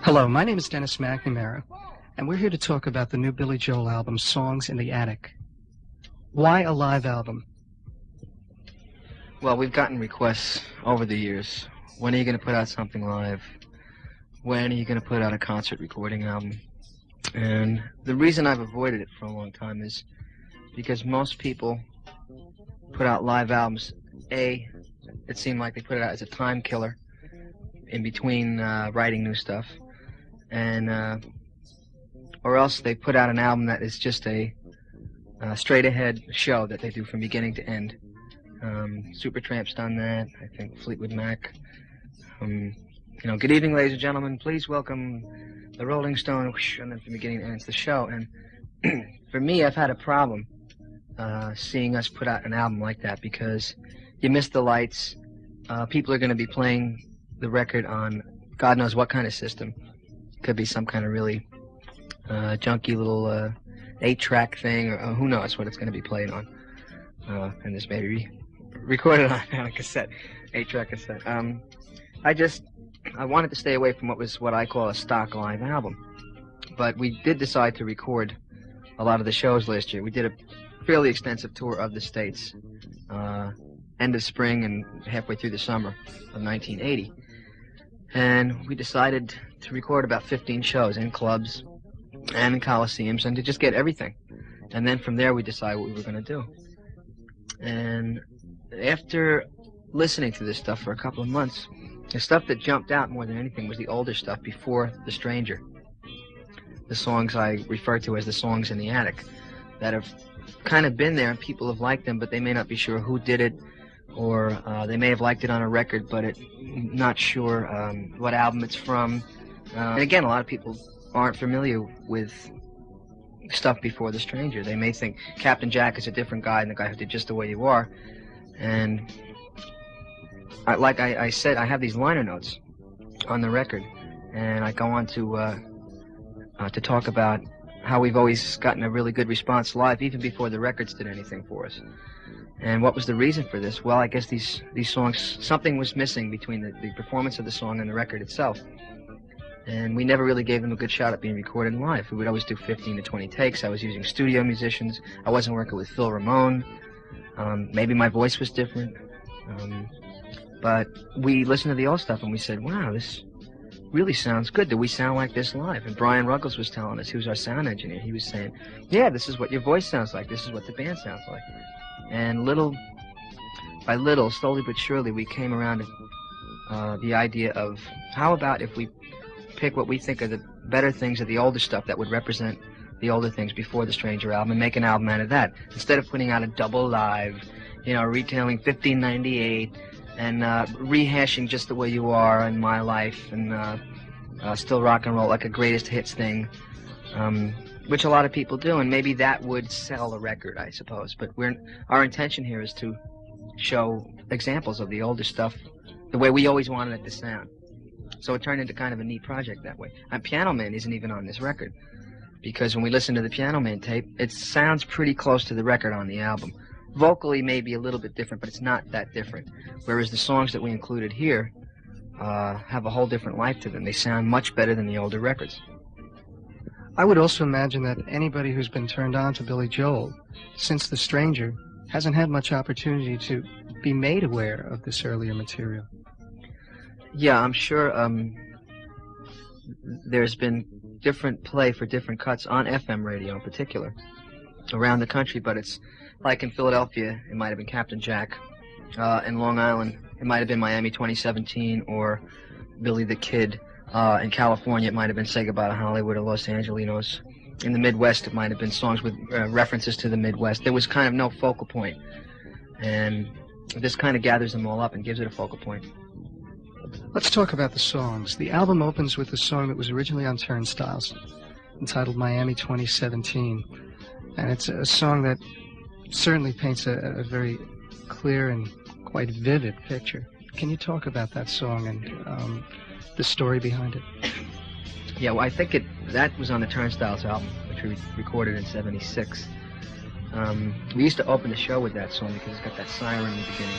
Hello, my name is Dennis McNamara, and we're here to talk about the new Billy Joel album, Songs in the Attic. Why a live album? Well, we've gotten requests over the years. When are you going to put out something live? When are you going to put out a concert recording album? And the reason I've avoided it for a long time is because most people put out live albums. A, it seemed like they put it out as a time killer in between writing new stuff, and or else they put out an album that is just a straight-ahead show that they do from beginning to end. Supertramp's done that. I think Fleetwood Mac. Good evening, ladies and gentlemen. Please welcome the Rolling Stone, and then from beginning to end, it's the show. And for me, I've had a problem seeing us put out an album like that because you miss the lights. People are going to be playing the record on God knows what kind of system. Could be some kind of really junky little 8-track thing, or who knows what it's going to be played on. And this may be recorded on a cassette, 8-track cassette. I wanted to stay away from what I call a stock live album. But we did decide to record a lot of the shows last year. We did a fairly extensive tour of the States, end of spring and halfway through the summer of 1980. And we decided to record about 15 shows in clubs and in coliseums and to just get everything. And then from there we decided what we were going to do. And after listening to this stuff for a couple of months, the stuff that jumped out more than anything was the older stuff before The Stranger. The songs I refer to as the songs in the attic that have kind of been there and people have liked them, but they may not be sure who did it, or they may have liked it on a record, but not sure what album it's from. And again, a lot of people aren't familiar with stuff before The Stranger. They may think Captain Jack is a different guy than the guy who did Just the Way You Are. And like I said, I have these liner notes on the record, and I go on to talk about how we've always gotten a really good response live, even before the records did anything for us. And what was the reason for this? Well, I guess these songs, something was missing between the performance of the song and the record itself. And we never really gave them a good shot at being recorded live. We would always do 15 to 20 takes. I was using studio musicians. I wasn't working with Phil Ramone. Maybe my voice was different. But we listened to the old stuff and we said, wow, this really sounds good. Do we sound like this live? And Brian Ruggles was telling us, he was our sound engineer. He was saying, yeah, this is what your voice sounds like. This is what the band sounds like. And little by little, slowly but surely, we came around to the idea of how about if we pick what we think are the better things of the older stuff that would represent the older things before the Stranger album and make an album out of that. Instead of putting out a double live, retailing 1598 and rehashing Just the Way You Are and My Life and Still Rock and Roll like a greatest hits thing, which a lot of people do, and maybe that would sell a record, I suppose. But our intention here is to show examples of the older stuff the way we always wanted it to sound. So it turned into kind of a neat project that way. And Piano Man isn't even on this record, because when we listen to the Piano Man tape, it sounds pretty close to the record on the album. Vocally maybe a little bit different, but it's not that different. Whereas the songs that we included here have a whole different life to them. They sound much better than the older records. I would also imagine that anybody who's been turned on to Billy Joel since The Stranger hasn't had much opportunity to be made aware of this earlier material. Yeah, I'm sure there's been different play for different cuts on FM radio in particular around the country, but it's like in Philadelphia, it might have been Captain Jack. In Long Island, it might have been Miami 2017 or Billy the Kid. In California, it might have been Say Goodbye to Hollywood or Los Angelinos. In the Midwest, it might have been songs with references to the Midwest. There was kind of no focal point. And this kind of gathers them all up and gives it a focal point. Let's talk about the songs. The album opens with a song that was originally on Turnstiles, entitled Miami 2017. And it's a song that certainly paints a very clear and quite vivid picture. Can you talk about that song and the story behind it? Yeah, well, I think that was on the Turnstiles album, which we recorded in '76. We used to open the show with that song because it's got that siren in the beginning.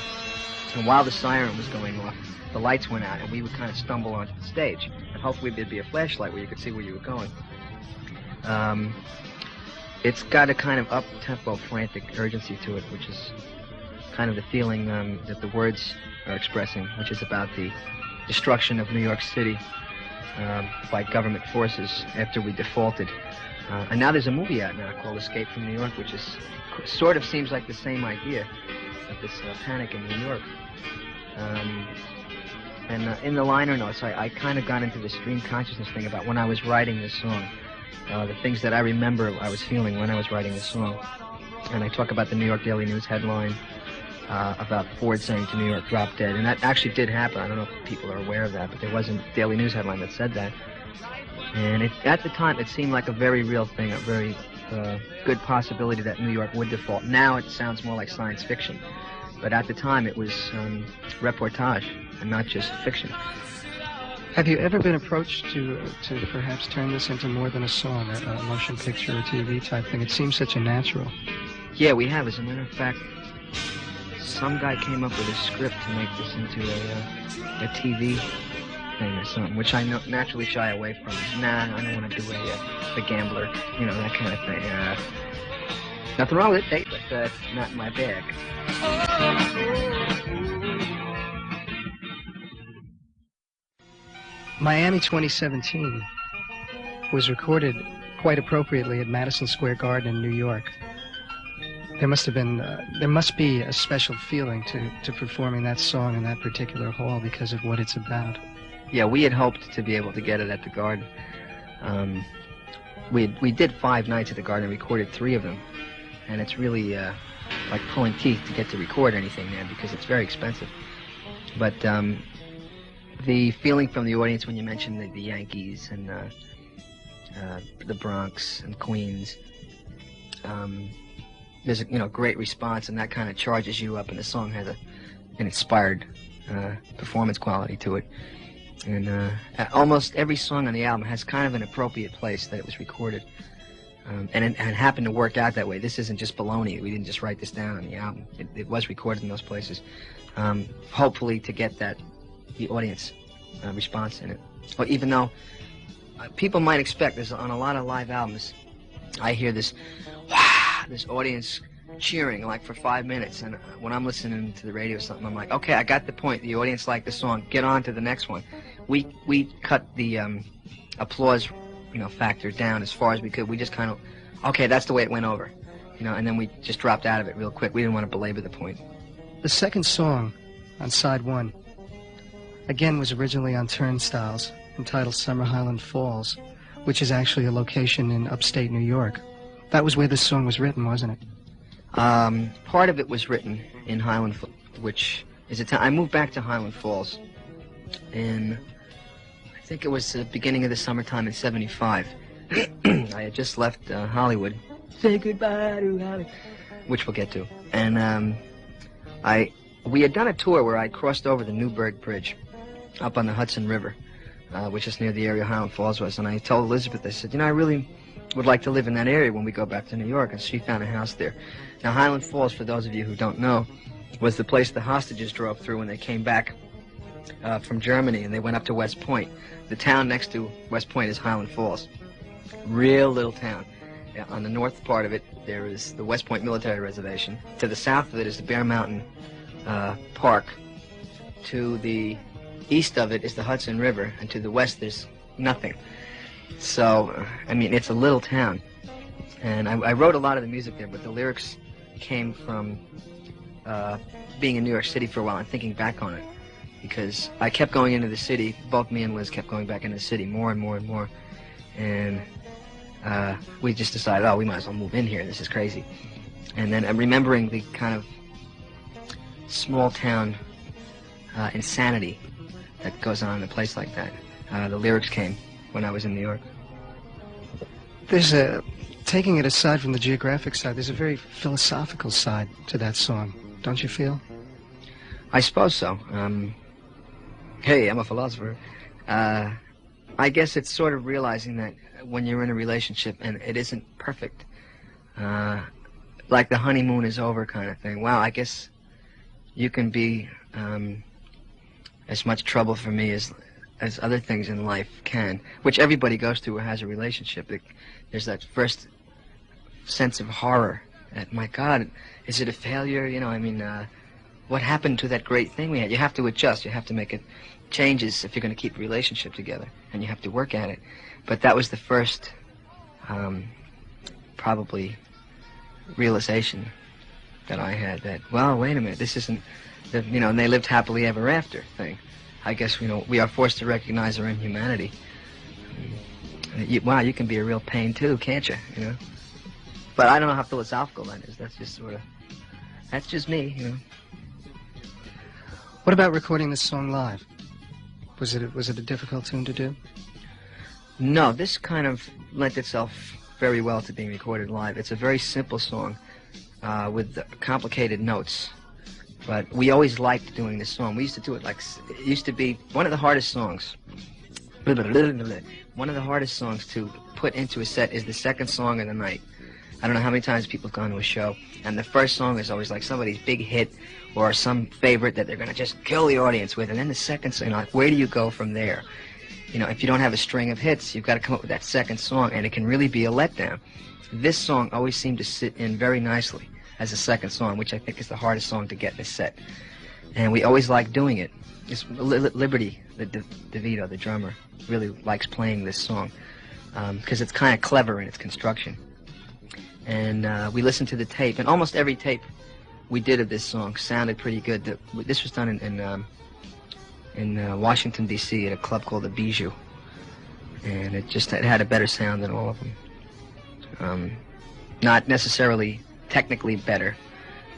And while the siren was going off, the lights went out, and we would kind of stumble onto the stage. And hopefully there'd be a flashlight where you could see where you were going. It's got a kind of up-tempo, frantic urgency to it, which is kind of the feeling that the words are expressing, which is about the destruction of New York City by government forces after we defaulted. And now there's a movie out now called Escape from New York, which is sort of seems like the same idea of this panic in New York. And in the liner notes, I kind of got into the stream consciousness thing about when I was writing this song, the things that I remember I was feeling when I was writing this song. And I talk about the New York Daily News headline about Ford saying to New York, drop dead. And that actually did happen. I don't know if people are aware of that, but there was a Daily News headline that said that. And at the time, it seemed like a very real thing, a very good possibility that New York would default. Now it sounds more like science fiction. But at the time, it was reportage and not just fiction. Have you ever been approached to perhaps turn this into more than a song, a motion picture or TV type thing? It seems such a natural. Yeah, we have. As a matter of fact, some guy came up with a script to make this into a TV thing or something, which I naturally shy away from. Nah, I don't want to do The Gambler, you know, that kind of thing. Nothing wrong with it, but it's not in my bag. Miami 2017 was recorded quite appropriately at Madison Square Garden in New York. There must be a special feeling to performing that song in that particular hall because of what it's about. Yeah, we had hoped to be able to get it at the Garden. We did 5 nights at the Garden and recorded 3 of them. And it's really like pulling teeth to get to record anything there because it's very expensive. But the feeling from the audience when you mentioned the Yankees and the Bronx and Queens, there's a great response, and that kind of charges you up, and the song has an inspired performance quality to it. And almost every song on the album has kind of an appropriate place that it was recorded. And it happened to work out that way. This isn't just baloney. We didn't just write this down on the album. It was recorded in those places, hopefully to get the audience response in it. Well, even though people might expect, there's on a lot of live albums, I hear this audience cheering like for 5 minutes, and when I'm listening to the radio or something, I'm like, okay, I got the point. The audience liked the song. Get on to the next one. We cut the applause factor down as far as we could. We just kind of, okay, that's the way it went over, and then we just dropped out of it real quick. We didn't want to belabor the point. The second song on side 1, again, was originally on Turnstiles, entitled Summer Highland Falls, which is actually a location in upstate New York. That was where this song was written, wasn't it? Part of it was written in Highland, which is a town. I moved back to Highland Falls in, I think it was the beginning of the summertime in '75. I had just left Hollywood. Say goodbye to Hollywood, which we'll get to. And we had done a tour where I crossed over the Newburgh Bridge up on the Hudson River, which is near the area Highland Falls was. And I told Elizabeth, I said, I really would like to live in that area when we go back to New York. And she found a house there. Now, Highland Falls, for those of you who don't know, was the place the hostages drove through when they came back from Germany and they went up to West Point. The town next to West Point is Highland Falls. Real little town. On the north part of it, there is the West Point Military Reservation. To the south of it is the Bear Mountain Park. To the east of it is the Hudson River, and to the west there's nothing. So, it's a little town. And I wrote a lot of the music there, but the lyrics came from being in New York City for a while and thinking back on it. Because I kept going into the city, both me and Liz kept going back into the city more and more and more. And we just decided, we might as well move in here, this is crazy. And then I'm remembering the kind of small town insanity that goes on in a place like that. The lyrics came when I was in New York. Taking it aside from the geographic side, there's a very philosophical side to that song, don't you feel? I suppose so. Hey, I'm a philosopher. I guess it's sort of realizing that when you're in a relationship and it isn't perfect, like the honeymoon is over kind of thing. Wow, I guess you can be as much trouble for me as other things in life can, which everybody goes through or has a relationship. There's that first sense of horror. That, my God, is it a failure? You know, I mean, what happened to that great thing we had? You have to adjust. You have to make it changes if you're going to keep a relationship together, and you have to work at it. But that was the first, probably, realization that I had that, well, wait a minute, this isn't, the, you know, and they lived happily ever after thing. I guess, you know, we are forced to recognize our inhumanity. Wow, you can be a real pain too, can't you? You know. But I don't know how philosophical that is. That's just sort of, that's just me, you know. What about recording this song live? Was it a difficult tune to do? No, this kind of lent itself very well to being recorded live. It's a very simple song with complicated notes. But we always liked doing this song. We used to do it like, it used to be one of the hardest songs. One of the hardest songs to put into a set is the second song of the night. I don't know how many times people have gone to a show, and the first song is always like somebody's big hit or some favorite that they're going to just kill the audience with, and then the second song, you know, like, where do you go from there? You know, if you don't have a string of hits, you've got to come up with that second song, and it can really be a letdown. This song always seemed to sit in very nicely as a second song, which I think is the hardest song to get in a set. And we always liked doing it. It's Liberty, the DeVito, the drummer, really likes playing this song because it's kind of clever in its construction. And we listened to the tape, and almost every tape we did of this song sounded pretty good. This was done in Washington, D.C. at a club called the Bijou, and it had a better sound than all of them. Not necessarily technically better.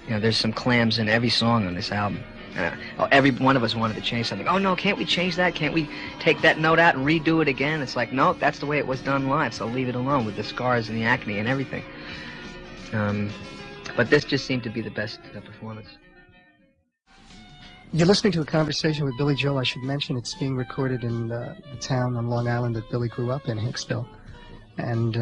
You know, there's some clams in every song on this album. Every one of us wanted to change something. Oh no, can't we change that? Can't we take that note out and redo it again? It's like, no, that's the way it was done live, so leave it alone with the scars and the acne and everything. But this just seemed to be the best performance. You're listening to a conversation with Billy Joel. I should mention it's being recorded in the town on Long Island that Billy grew up in, Hicksville. And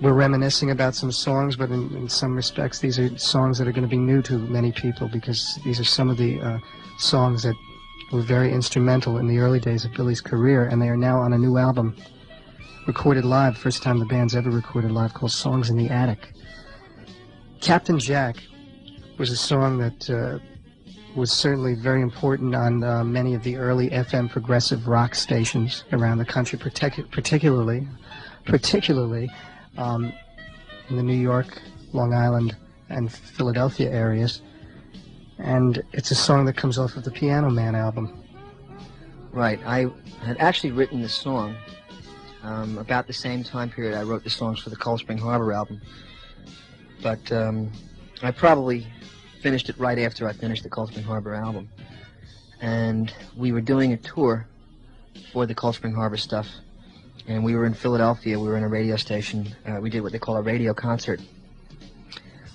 we're reminiscing about some songs, but in some respects these are songs that are going to be new to many people because these are some of the songs that were very instrumental in the early days of Billy's career, and they are now on a new album recorded live, first time the band's ever recorded live, called Songs in the Attic. Captain Jack was a song that was certainly very important on many of the early FM progressive rock stations around the country, particularly in the New York, Long Island, and Philadelphia areas. And it's a song that comes off of the Piano Man album. Right. I had actually written this song about the same time period I wrote the songs for the Cold Spring Harbor album. But I probably finished it right after I finished the Cold Spring Harbor album. And we were doing a tour for the Cold Spring Harbor stuff. And we were in Philadelphia. We were in a radio station. We did what they call a radio concert.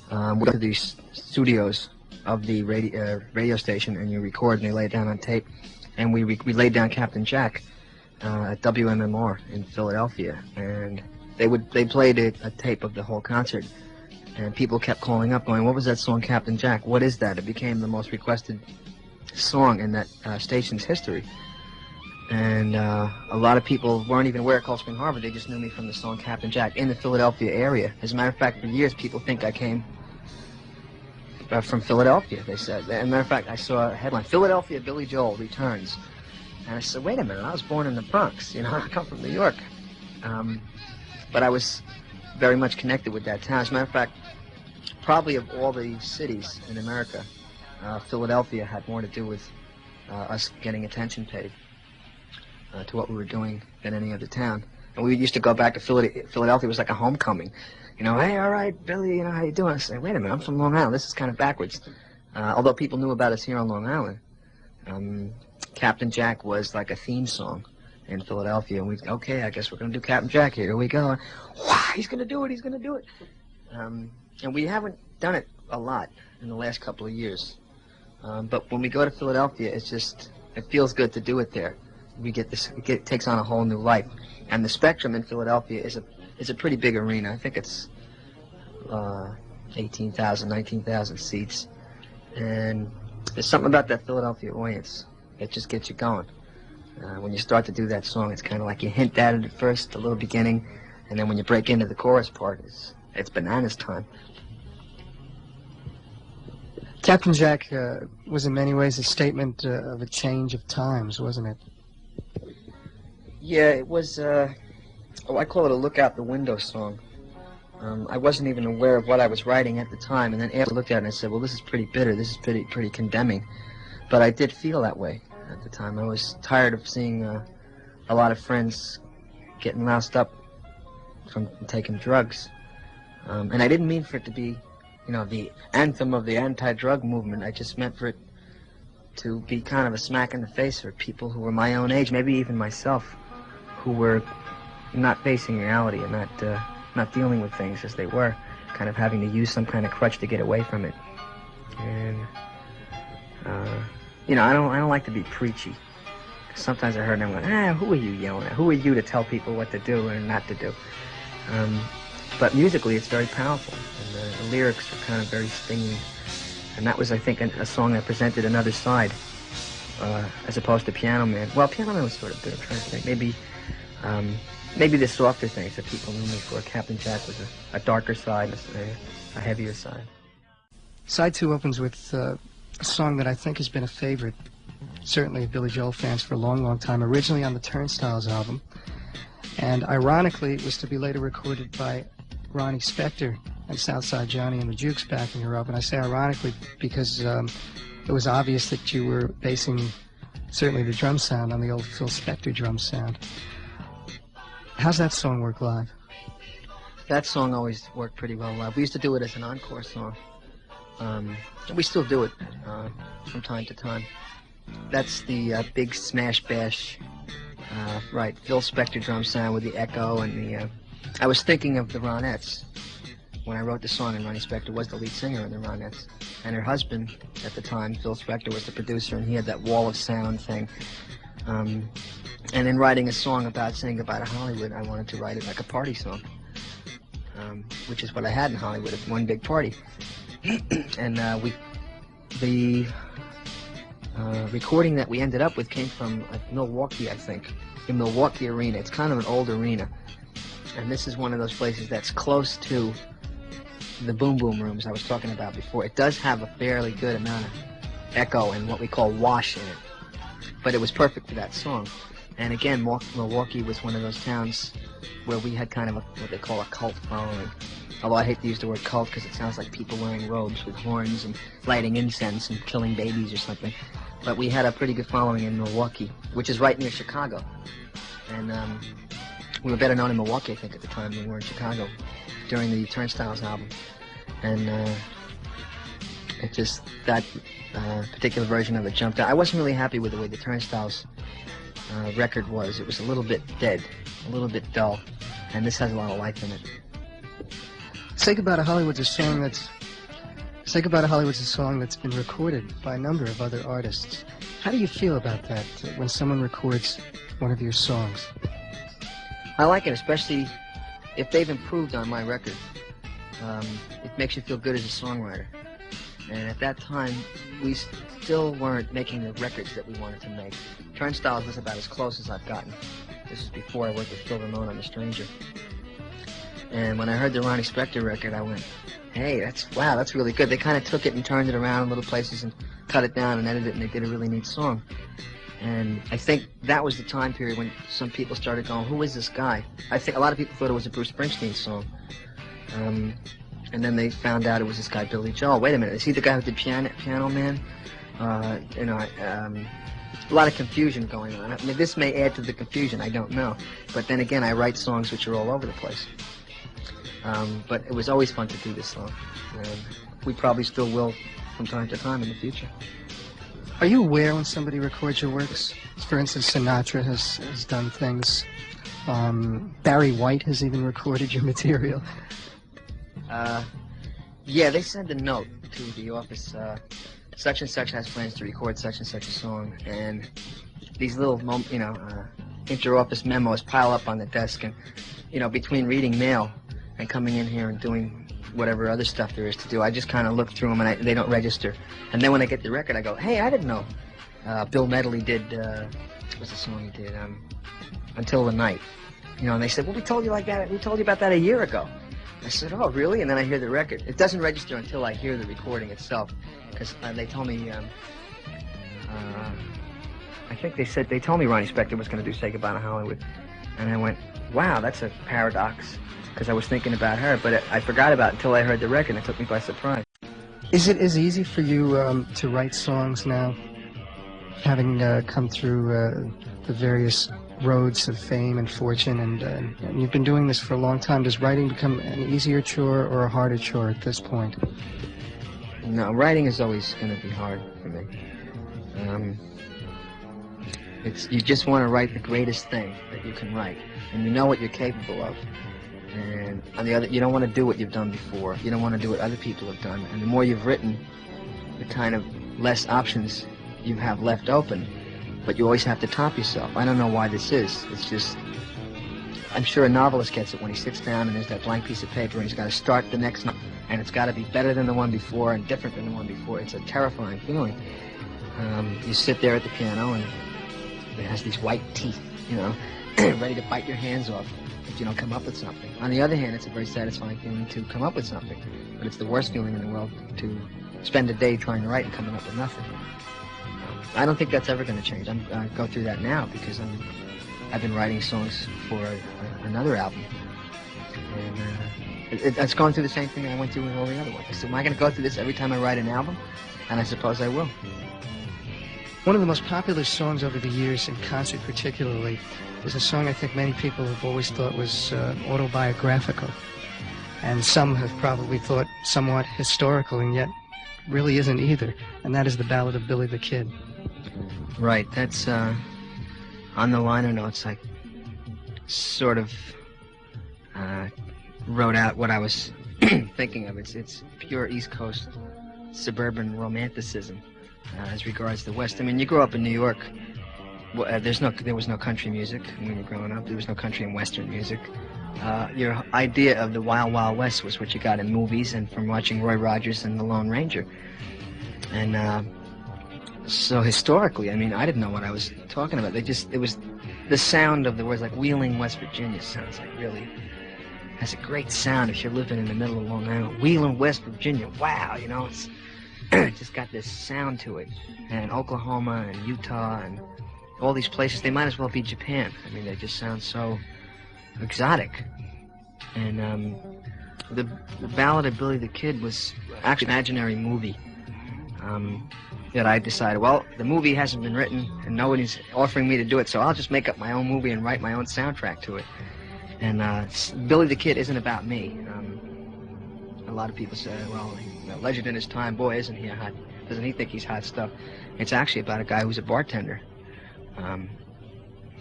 We go to these studios of the radio station, and you record, and they lay it down on tape. And we laid down Captain Jack at WMMR in Philadelphia, and they played a tape of the whole concert. And people kept calling up, going, "What was that song, Captain Jack? What is that?" It became the most requested song in that station's history. And a lot of people weren't even aware of Cold Spring Harbor. They just knew me from the song Captain Jack in the Philadelphia area. As a matter of fact, for years, people think I came from Philadelphia, they said. As a matter of fact, I saw a headline, "Philadelphia Billy Joel returns." And I said, wait a minute, I was born in the Bronx. You know, I come from New York. But I was very much connected with that town. As a matter of fact, probably of all the cities in America, Philadelphia had more to do with us getting attention paid to what we were doing than any other town. And we used to go back to Philadelphia. It was like a homecoming. You know, hey, all right, Billy, you know, how you doing? I say, wait a minute, I'm from Long Island. This is kind of backwards. Although people knew about us here on Long Island. Captain Jack was like a theme song in Philadelphia. And okay, I guess we're going to do Captain Jack here. Here we go. Wow, he's going to do it, he's going to do it. And we haven't done it a lot in the last couple of years. But when we go to Philadelphia, it's just, it feels good to do it there. We get this, it takes on a whole new life. And the Spectrum in Philadelphia is a pretty big arena. I think it's 18,000, 19,000 seats. And there's something about that Philadelphia audience that just gets you going. When you start to do that song, it's kind of like you hint at it at first, the little beginning, and then when you break into the chorus part, it's bananas time. Captain Jack was in many ways a statement of a change of times, wasn't it? Yeah, it was, I call it a look out the window song. I wasn't even aware of what I was writing at the time, and then after I looked at it and I said, well, this is pretty bitter, this is pretty condemning. But I did feel that way at the time. I was tired of seeing a lot of friends getting loused up from taking drugs. And I didn't mean for it to be, the anthem of the anti-drug movement. I just meant for it to be kind of a smack in the face for people who were my own age, maybe even myself, who were not facing reality and not dealing with things as they were, kind of having to use some kind of crutch to get away from it. And I don't like to be preachy. Sometimes I heard them going, who are you yelling at? Who are you to tell people what to do and not to do? But musically, it's very powerful, and the lyrics are kind of very stinging. And that was, I think, a song that presented another side, as opposed to Piano Man. Well, Piano Man was sort of bitter. I'm trying to think. Maybe the softer things that people knew me for. Captain Jack was a darker side, a heavier side. Side 2 opens with a song that I think has been a favorite, certainly of Billy Joel fans for a long, long time, originally on the Turnstiles album. And ironically, it was to be later recorded by Ronnie Spector and Southside Johnny and the Jukes backing her up. And I say ironically because it was obvious that you were basing certainly the drum sound on the old Phil Spector drum sound. How's that song work live? That song always worked pretty well live. We used to do it as an encore song. We still do it from time to time. That's the big smash bash, right, Phil Spector drum sound with the echo and the... I was thinking of the Ronettes when I wrote the song, and Ronnie Spector was the lead singer of the Ronettes. And her husband at the time, Phil Spector, was the producer, and he had that wall of sound thing. And in writing a song about saying goodbye to Hollywood, I wanted to write it like a party song, which is what I had in Hollywood, one big party. And the recording that we ended up with came from Milwaukee, I think, the Milwaukee Arena. It's kind of an old arena, and this is one of those places that's close to the boom boom rooms I was talking about before. It does have a fairly good amount of echo and what we call wash in it, but it was perfect for that song. And again, Milwaukee was one of those towns where we had kind of what they call a cult following. Although I hate to use the word cult because it sounds like people wearing robes with horns and lighting incense and killing babies or something. But we had a pretty good following in Milwaukee, which is right near Chicago. And we were better known in Milwaukee, I think, at the time than we were in Chicago during the Turnstiles album. And it just, that particular version of it jumped out. I wasn't really happy with the way the Turnstiles record was. It was a little bit dead, a little bit dull, and this has a lot of life in it. Say Goodbye to Hollywood's a song that's been recorded by a number of other artists. How do you feel about that when someone records one of your songs? I like it, especially if they've improved on my record. It makes you feel good as a songwriter. And at that time, we still weren't making the records that we wanted to make. Turnstiles was about as close as I've gotten. This is before I worked with Phil Ramone on The Stranger. And when I heard the Ronnie Spector record, I went, hey, that's really good. They kind of took it and turned it around in little places and cut it down and edited it, and they did a really neat song. And I think that was the time period when some people started going, who is this guy? I think a lot of people thought it was a Bruce Springsteen song. And then they found out it was this guy, Billy Joel. Wait a minute, is he the guy who did Piano Man? A lot of confusion going on. I mean, this may add to the confusion, I don't know. But then again, I write songs which are all over the place. But it was always fun to do this song. And we probably still will from time to time in the future. Are you aware when somebody records your works? For instance, Sinatra has done things. Barry White has even recorded your material. Yeah, they send a note to the office. Such and such has plans to record such and such a song, and these little, inter-office memos pile up on the desk, and between reading mail and coming in here and doing whatever other stuff there is to do, I just kind of look through them and they don't register. And then when I get the record, I go, hey, I didn't know Bill Medley did what's the song he did? Until the Night. You know, and they said, well, we told you like that. We told you about that a year ago. I said, oh, really? And then I hear the record. It doesn't register until I hear the recording itself, because they told me. I think they told me Ronnie Spector was going to do "Say Goodbye to Hollywood," and I went, wow, that's a paradox, because I was thinking about her, but I forgot about it until I heard the record, and it took me by surprise. Is it as easy for you to write songs now, having come through the various roads of fame and fortune, and you've been doing this for a long time? Does writing become an easier chore or a harder chore at this point? No, writing is always going to be hard for me. You just want to write the greatest thing that you can write, and you know what you're capable of. And on the other, you don't want to do what you've done before. You don't want to do what other people have done. And the more you've written, the kind of less options you have left open. But you always have to top yourself. I don't know why this is. It's just, I'm sure a novelist gets it when he sits down and there's that blank piece of paper and he's got to start the next novel, and it's got to be better than the one before and different than the one before. It's a terrifying feeling. You sit there at the piano and it has these white teeth, you know, ready to bite your hands off if you don't come up with something. On the other hand, it's a very satisfying feeling to come up with something, but it's the worst feeling in the world to spend a day trying to write and coming up with nothing. I don't think that's ever going to change. I go through that now because I've been writing songs for another album, and it's going through the same thing I went through with all the other ones. So am I going to go through this every time I write an album? And I suppose I will. One of the most popular songs over the years, in concert particularly, is a song I think many people have always thought was autobiographical. And some have probably thought somewhat historical, and yet really isn't either. And that is the Ballad of Billy the Kid. Right, that's on the liner notes. I sort of wrote out what I was thinking of. It's pure East Coast suburban romanticism as regards the West. I mean, you grew up in New York. Well, there was no country music when we were growing up. There was no country and Western music. Your idea of the Wild Wild West was what you got in movies and from watching Roy Rogers and The Lone Ranger. And so historically, I mean, I didn't know what I was talking about. It was the sound of the words, like Wheeling, West Virginia sounds like really has a great sound if you're living in the middle of Long Island. Wheeling, West Virginia, wow, you know, it's just got this sound to it. And Oklahoma and Utah and all these places, they might as well be Japan. I mean, they just sound so exotic. And the Ballad of Billy the Kid was actually an imaginary movie that I decided, well, the movie hasn't been written and nobody's offering me to do it, so I'll just make up my own movie and write my own soundtrack to it. And Billy the Kid isn't about me. A lot of people say, well, legend in his time, boy, isn't he hot? Doesn't he think he's hot stuff? It's actually about a guy who's a bartender.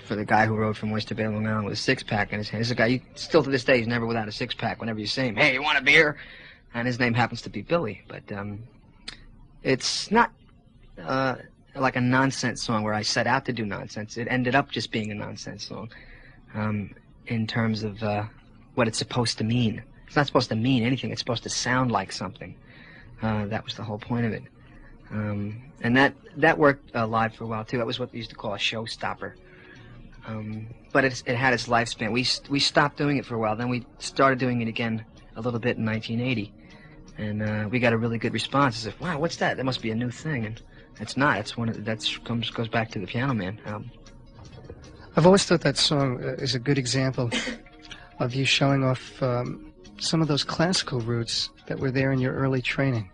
For the guy who rode from Oyster Bay, Long Island with a six-pack in his hand. This is a guy, still to this day, he's never without a six-pack. Whenever you see him, hey, you want a beer? And his name happens to be Billy. But it's not like a nonsense song where I set out to do nonsense. It ended up just being a nonsense song in terms of what it's supposed to mean. It's not supposed to mean anything. It's supposed to sound like something. That was the whole point of it. And that worked live for a while, too. That was what we used to call a showstopper. But it had its lifespan. We stopped doing it for a while. Then we started doing it again a little bit in 1980. And we got a really good response. As if, wow, what's that? That must be a new thing. And it's not. It's goes back to the Piano Man album. I've always thought that song is a good example of you showing off some of those classical roots that were there in your early training.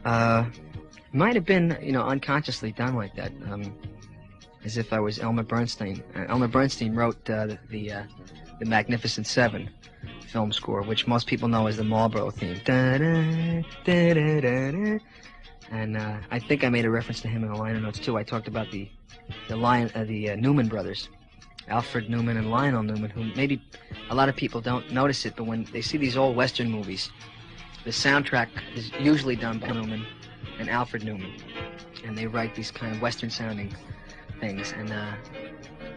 Might have been, unconsciously done like that, as if I was Elmer Bernstein. Elmer Bernstein wrote the Magnificent Seven film score, which most people know as the Marlboro theme. And I think I made a reference to him in the liner notes too. I talked about the Newman brothers, Alfred Newman and Lionel Newman, who maybe a lot of people don't notice it, but when they see these old Western movies, the soundtrack is usually done by Newman and Alfred Newman, and they write these kind of Western-sounding things. And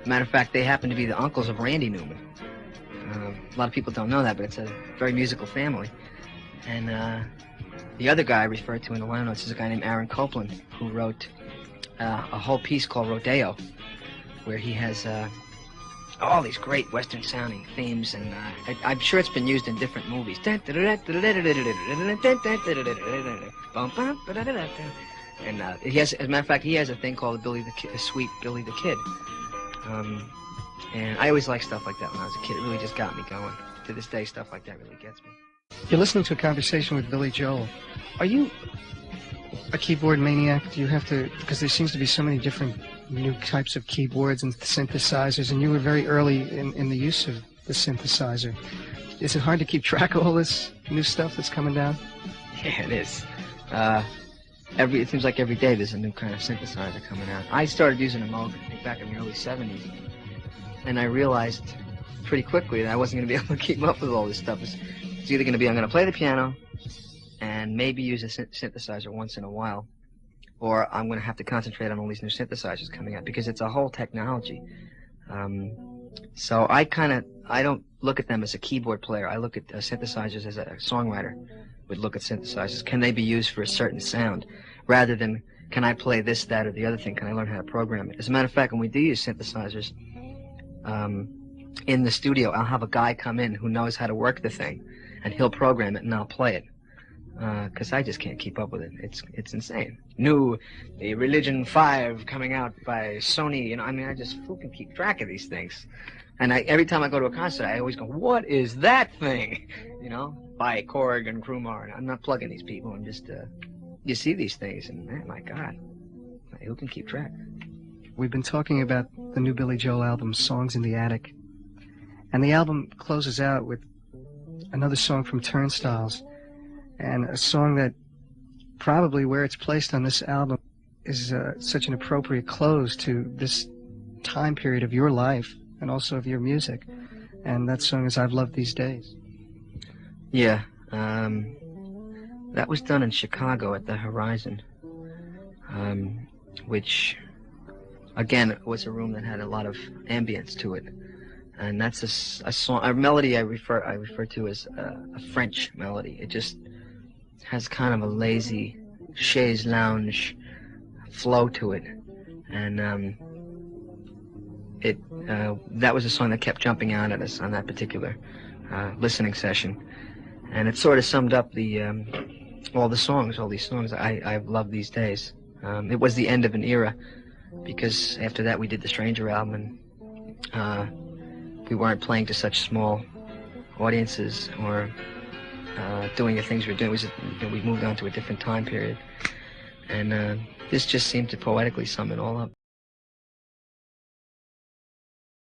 matter of fact, they happen to be the uncles of Randy Newman. A lot of people don't know that, but it's a very musical family. And the other guy I referred to in the liner notes is a guy named Aaron Copland, who wrote a whole piece called Rodeo, where he has all these great Western-sounding themes, and I'm sure it's been used in different movies. And he has, as a matter of fact, he has a thing called Billy the Kid, Sweet Billy the Kid. And I always liked stuff like that when I was a kid. It really just got me going. To this day, stuff like that really gets me. You're listening to a conversation with Billy Joel. Are you a keyboard maniac? Do you have to, because there seems to be so many different new types of keyboards and synthesizers, and you were very early in the use of the synthesizer. Is it hard to keep track of all this new stuff that's coming down? Yeah, it is. It seems like every day there's a new kind of synthesizer coming out. I started using a Moog, I think, back in the early 70s, and I realized pretty quickly that I wasn't going to be able to keep up with all this stuff. It's either going to be I'm going to play the piano and maybe use a synthesizer once in a while, or I'm going to have to concentrate on all these new synthesizers coming out, because it's a whole technology. So I don't look at them as a keyboard player. I look at synthesizers as a songwriter would look at synthesizers. Can they be used for a certain sound, rather than can I play this, that, or the other thing? Can I learn how to program it? As a matter of fact, when we do use synthesizers in the studio, I'll have a guy come in who knows how to work the thing, and he'll program it and I'll play it. Because I just can't keep up with it. It's insane. The Religion 5 coming out by Sony, you know, I mean, who can keep track of these things? And every time I go to a concert, I always go, what is that thing? You know, by Korg and Krumar. And I'm not plugging these people. I'm just, you see these things, and man, my God, who can keep track? We've been talking about the new Billy Joel album, Songs in the Attic. And the album closes out with another song from Turnstiles, and a song that probably where it's placed on this album is such an appropriate close to this time period of your life and also of your music. And that song is I've Loved These Days. Yeah, that was done in Chicago at the Horizon, which, again, was a room that had a lot of ambience to it. And that's a song, a melody I refer to as a French melody. It just has kind of a lazy chaise lounge flow to it, and that was a song that kept jumping out at us on that particular listening session, and it sort of summed up all these songs I've loved these days. It was the end of an era, because after that we did the Stranger album, and we weren't playing to such small audiences or doing the things we were doing. We moved on to a different time period, and this just seemed to poetically sum it all up.